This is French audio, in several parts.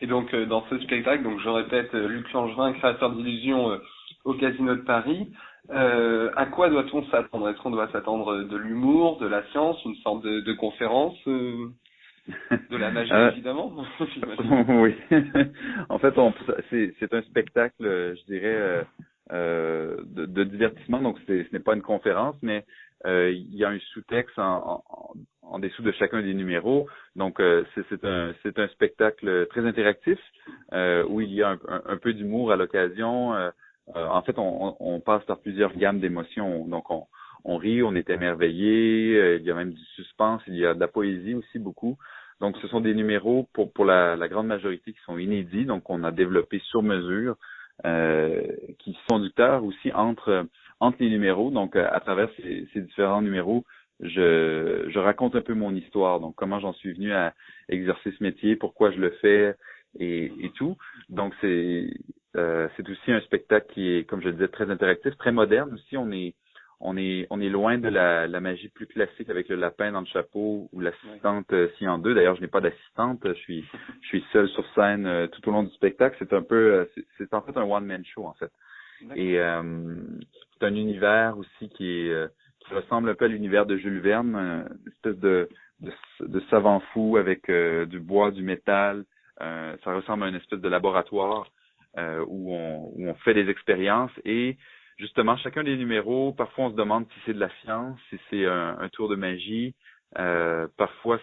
Et donc, dans ce spectacle, donc je répète, Luc Langevin, créateur d'illusions au Casino de Paris, à quoi doit-on s'attendre? Est-ce qu'on doit s'attendre de l'humour, de la science, une sorte de conférence, de la magie, évidemment, j'imagine. Oui. En fait, c'est un spectacle, je dirais, de divertissement. Donc, ce n'est pas une conférence, mais il y a un sous-texte en dessous de chacun des numéros. Donc, c'est un spectacle très interactif où il y a un peu d'humour à l'occasion. En fait, on passe par plusieurs gammes d'émotions. Donc, on rit, on est émerveillé. Il y a même du suspense, il y a de la poésie aussi beaucoup. Donc, ce sont des numéros pour la grande majorité qui sont inédits, donc on a développé sur mesure, qui sont conducteurs aussi entre les numéros. Donc, à travers ces différents numéros, je raconte un peu mon histoire, donc comment j'en suis venu à exercer ce métier, pourquoi je le fais et tout. Donc, c'est aussi un spectacle qui est, comme je le disais, très interactif, très moderne aussi. On est loin de la magie plus classique avec le lapin dans le chapeau ou l'assistante s'il y en deux. D'ailleurs, je n'ai pas d'assistante. Je suis seul sur scène tout au long du spectacle. C'est un peu, c'est en fait un one-man show en fait. Et c'est un univers aussi qui ressemble un peu à l'univers de Jules Verne, une espèce de savant fou avec du bois, du métal. Ça ressemble à une espèce de laboratoire où on fait des expériences et justement, chacun des numéros, parfois on se demande si c'est de la science, si c'est un tour de magie. Parfois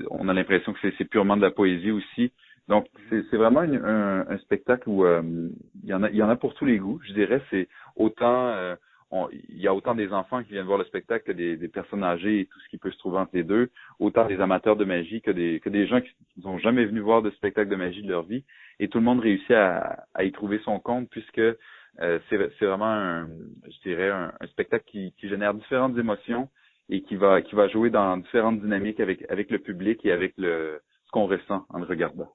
on a l'impression que c'est purement de la poésie aussi. Donc c'est vraiment un spectacle où il y en a pour tous les goûts. Je dirais c'est autant il y a autant des enfants qui viennent voir le spectacle que des personnes âgées et tout ce qui peut se trouver entre les deux, autant des amateurs de magie que des gens qui n'ont jamais venu voir de spectacle de magie de leur vie. Et tout le monde réussit à y trouver son compte puisque c'est vraiment je dirais un spectacle qui génère différentes émotions et qui va jouer dans différentes dynamiques avec le public et avec ce qu'on ressent en le regardant.